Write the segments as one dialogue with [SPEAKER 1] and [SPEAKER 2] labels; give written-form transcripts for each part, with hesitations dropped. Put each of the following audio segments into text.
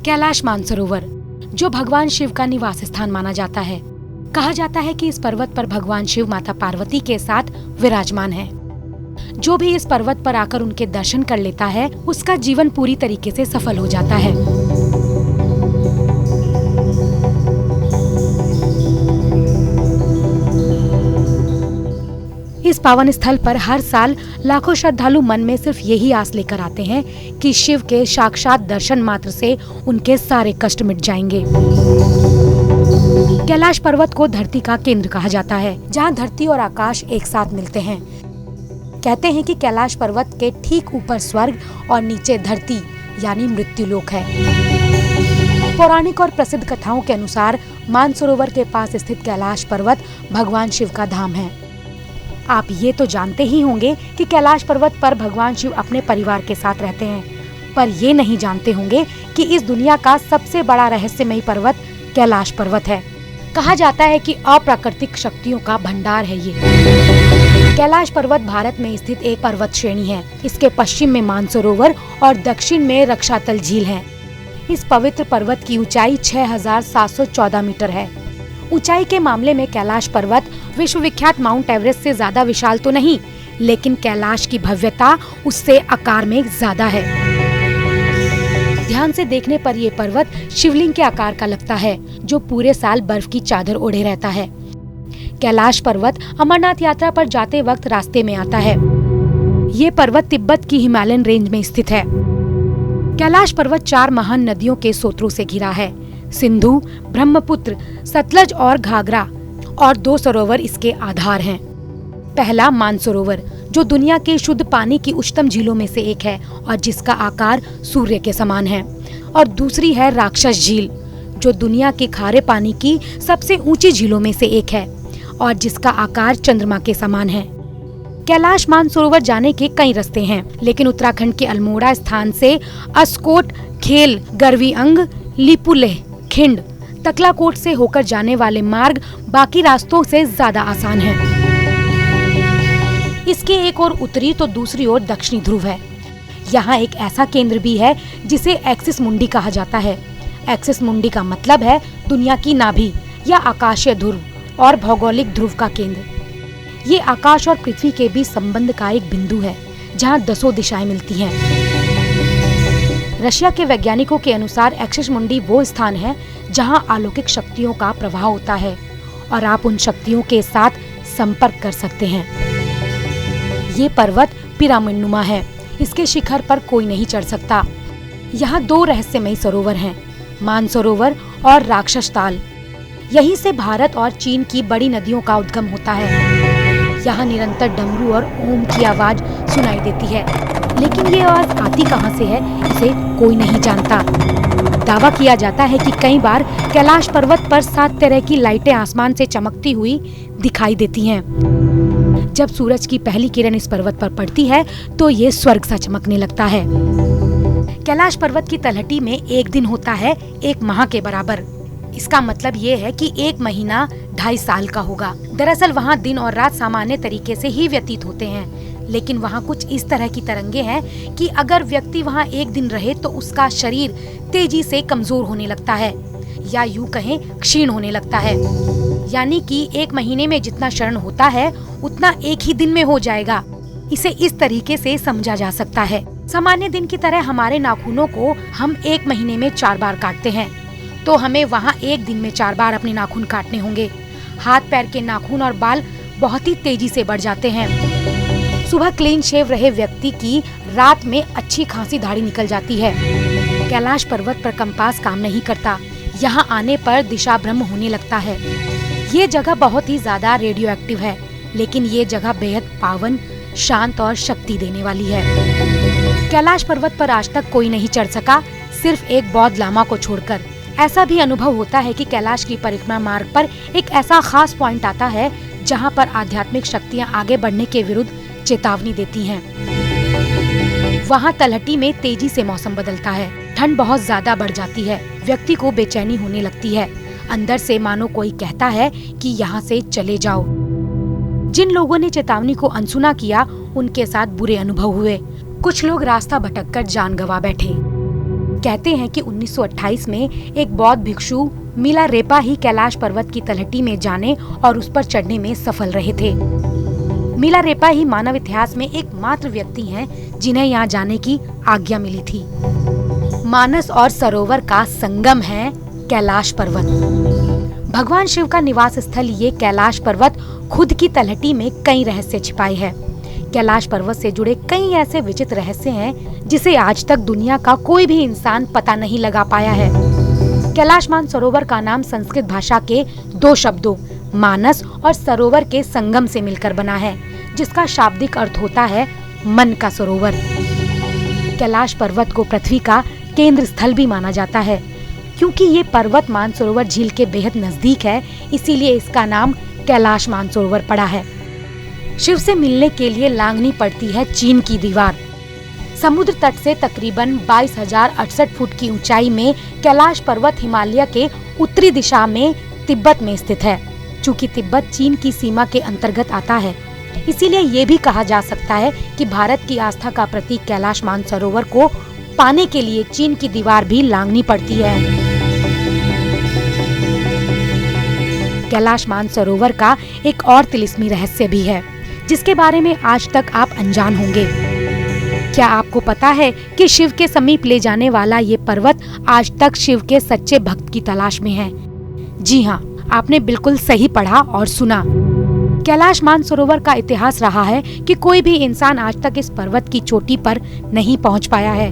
[SPEAKER 1] कैलाश मानसरोवर, जो भगवान शिव का निवास स्थान माना जाता है। कहा जाता है कि इस पर्वत पर भगवान शिव माता पार्वती के साथ विराजमान है। जो भी इस पर्वत पर आकर उनके दर्शन कर लेता है, उसका जीवन पूरी तरीके से सफल हो जाता है। इस पावन स्थल पर हर साल लाखों श्रद्धालु मन में सिर्फ यही आस लेकर आते हैं कि शिव के साक्षात दर्शन मात्र से उनके सारे कष्ट मिट जाएंगे। कैलाश पर्वत को धरती का केंद्र कहा जाता है, जहां धरती और आकाश एक साथ मिलते हैं। कहते हैं कि कैलाश पर्वत के ठीक ऊपर स्वर्ग और नीचे धरती यानी मृत्युलोक है। पौराणिक और प्रसिद्ध कथाओं के अनुसार मानसरोवर के पास स्थित कैलाश पर्वत भगवान शिव का धाम है। आप ये तो जानते ही होंगे कि कैलाश पर्वत पर भगवान शिव अपने परिवार के साथ रहते हैं, पर ये नहीं जानते होंगे कि इस दुनिया का सबसे बड़ा रहस्यमयी पर्वत कैलाश पर्वत है। कहा जाता है कि अप्राकृतिक शक्तियों का भंडार है ये। कैलाश पर्वत भारत में स्थित एक पर्वत श्रेणी है। इसके पश्चिम में मानसरोवर और दक्षिण में रक्षातल झील है। इस पवित्र पर्वत की ऊंचाई 6714 मीटर है। ऊंचाई के मामले में कैलाश पर्वत विश्व विख्यात माउंट एवरेस्ट से ज्यादा विशाल तो नहीं, लेकिन कैलाश की भव्यता उससे आकार में ज्यादा है। ध्यान से देखने पर यह पर्वत शिवलिंग के आकार का लगता है, जो पूरे साल बर्फ की चादर ओढ़े रहता है। कैलाश पर्वत अमरनाथ यात्रा पर जाते वक्त रास्ते में आता है। ये पर्वत तिब्बत की हिमालयन रेंज में स्थित है। कैलाश पर्वत 4 महान नदियों के स्रोतों से घिरा है, सिंधु, ब्रह्मपुत्र, सतलज और घाघरा, और 2 सरोवर इसके आधार हैं। पहला मानसरोवर, जो दुनिया के शुद्ध पानी की उच्चतम झीलों में से एक है और जिसका आकार सूर्य के समान है। और दूसरी है राक्षस झील, जो दुनिया के खारे पानी की सबसे ऊंची झीलों में से एक है और जिसका आकार चंद्रमा के समान है। कैलाश मानसरोवर जाने के कई रास्ते हैं, लेकिन उत्तराखंड के अल्मोड़ा स्थान से अस्कोट, खेल, गरवी अंग, लिपुलेह, खिंड, तकलाकोट से होकर जाने वाले मार्ग बाकी रास्तों से ज्यादा आसान है। इसके एक ओर उत्तरी तो दूसरी ओर दक्षिणी ध्रुव है। यहाँ एक ऐसा केंद्र भी है जिसे एक्सिस मुंडी कहा जाता है। एक्सिस मुंडी का मतलब है दुनिया की नाभि या आकाशीय ध्रुव और भौगोलिक ध्रुव का केंद्र। ये आकाश और पृथ्वी के बीच संबंध का एक बिंदु है, जहाँ 10 दिशाएं मिलती हैं। रशिया के वैज्ञानिकों के अनुसार एक्सिस मुंडी वो स्थान है जहां अलौकिक शक्तियों का प्रवाह होता है और आप उन शक्तियों के साथ संपर्क कर सकते हैं। ये पर्वत पिरामिडनुमा है। इसके शिखर पर कोई नहीं चढ़ सकता। यहाँ 2 रहस्यमयी सरोवर हैं, मानसरोवर और राक्षस ताल। यहीं से भारत और चीन की बड़ी नदियों का उद्गम होता है। यहाँ निरंतर डमरू और ओम की आवाज सुनाई देती है, लेकिन ये आवाज आती कहाँ से है, इसे कोई नहीं जानता। दावा किया जाता है कि कई बार कैलाश पर्वत पर 7 तरह की लाइटें आसमान से चमकती हुई दिखाई देती हैं। जब सूरज की पहली किरण इस पर्वत पर पड़ती है तो ये स्वर्ग सा चमकने लगता है। कैलाश पर्वत की तलहटी में एक दिन होता है 1 माह के बराबर। इसका मतलब ये है कि 1 महीना 2.5 साल का होगा। दरअसल वहाँ दिन और रात सामान्य तरीके से ही व्यतीत होते हैं, लेकिन वहाँ कुछ इस तरह की तरंगे हैं कि अगर व्यक्ति वहाँ एक दिन रहे तो उसका शरीर तेजी से कमजोर होने लगता है, या यूं कहें क्षीण होने लगता है। यानी कि 1 महीने में जितना शरण होता है उतना एक ही दिन में हो जाएगा। इसे इस तरीके से समझा जा सकता है। सामान्य दिन की तरह हमारे नाखूनों को हम 1 महीने में 4 बार काटते हैं, तो हमें वहाँ एक दिन में 4 बार अपने नाखून काटने होंगे। हाथ पैर के नाखून और बाल बहुत ही तेजी से बढ़ जाते हैं। सुबह क्लीन शेव रहे व्यक्ति की रात में अच्छी खासी दाढ़ी निकल जाती है। कैलाश पर्वत पर कंपास काम नहीं करता। यहाँ आने पर दिशा भ्रम होने लगता है। ये जगह बहुत ही ज्यादा रेडियो एक्टिव है, लेकिन ये जगह बेहद पावन, शांत और शक्ति देने वाली है। कैलाश पर्वत पर आज तक कोई नहीं चढ़ सका, सिर्फ एक बौद्ध लामा को छोड़कर। ऐसा भी अनुभव होता है कि कैलाश की परिक्रमा मार्ग पर एक ऐसा खास पॉइंट आता है जहाँ पर आध्यात्मिक शक्तियाँ आगे बढ़ने के विरुद्ध चेतावनी देती हैं। वहाँ तलहटी में तेजी से मौसम बदलता है। ठंड बहुत ज्यादा बढ़ जाती है। व्यक्ति को बेचैनी होने लगती है। अंदर से मानो कोई कहता है कि यहाँ से चले जाओ। जिन लोगों ने चेतावनी को अनसुना किया, उनके साथ बुरे अनुभव हुए। कुछ लोग रास्ता भटककर जान गंवा बैठे। कहते हैं कि 1928 में एक बौद्ध भिक्षु मिलारेपा ही कैलाश पर्वत की तलहटी में जाने और उस पर चढ़ने में सफल रहे थे। मिलारेपा ही मानव इतिहास में एकमात्र व्यक्ति हैं जिन्हें यहाँ जाने की आज्ञा मिली थी। मानस और सरोवर का संगम है कैलाश पर्वत। भगवान शिव का निवास स्थल ये कैलाश पर्वत खुद की तलहटी में कई रहस्य छिपाए है। कैलाश पर्वत से जुड़े कई ऐसे विचित्र रहस्य हैं जिसे आज तक दुनिया का कोई भी इंसान पता नहीं लगा पाया है। कैलाश मानसरोवर का नाम संस्कृत भाषा के दो शब्दों मानस और सरोवर के संगम से मिलकर बना है, जिसका शाब्दिक अर्थ होता है मन का सरोवर। कैलाश पर्वत को पृथ्वी का केंद्र स्थल भी माना जाता है। क्योंकि ये पर्वत मानसरोवर झील के बेहद नजदीक है, इसीलिए इसका नाम कैलाश मानसरोवर पड़ा है। शिव से मिलने के लिए लांघनी पड़ती है चीन की दीवार। समुद्र तट से तकरीबन 22,068 फुट की ऊंचाई में कैलाश पर्वत हिमालय के उत्तरी दिशा में तिब्बत में स्थित है। चूँकि तिब्बत चीन की सीमा के अंतर्गत आता है, इसीलिए ये भी कहा जा सकता है कि भारत की आस्था का प्रतीक कैलाश मानसरोवर को पाने के लिए चीन की दीवार भी लांघनी पड़ती है। कैलाश मानसरोवर का एक और तिलिस्मी रहस्य भी है, जिसके बारे में आज तक आप अनजान होंगे। क्या आपको पता है कि शिव के समीप ले जाने वाला ये पर्वत आज तक शिव के सच्चे भक्त की तलाश में है? जी हाँ, आपने बिल्कुल सही पढ़ा और सुना। कैलाश मानसरोवर का इतिहास रहा है कि कोई भी इंसान आज तक इस पर्वत की चोटी पर नहीं पहुंच पाया है।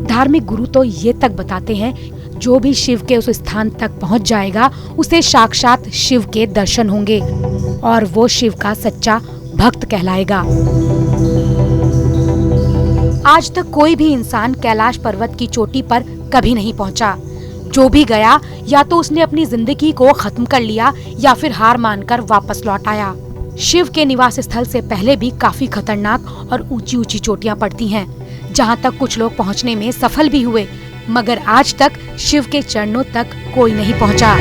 [SPEAKER 1] धार्मिक गुरु तो ये तक बताते हैं, जो भी शिव के उस स्थान तक पहुंच जाएगा उसे साक्षात शिव के दर्शन होंगे और वो शिव का सच्चा भक्त कहलाएगा। आज तक कोई भी इंसान कैलाश पर्वत की चोटी पर कभी नहीं पहुंचा। जो भी गया या तो उसने अपनी जिंदगी को खत्म कर लिया या फिर हार मानकर वापस लौट आया। शिव के निवास स्थल से पहले भी काफी खतरनाक और ऊंची ऊंची चोटियां पड़ती हैं, जहां तक कुछ लोग पहुंचने में सफल भी हुए, मगर आज तक शिव के चरणों तक कोई नहीं पहुंचा।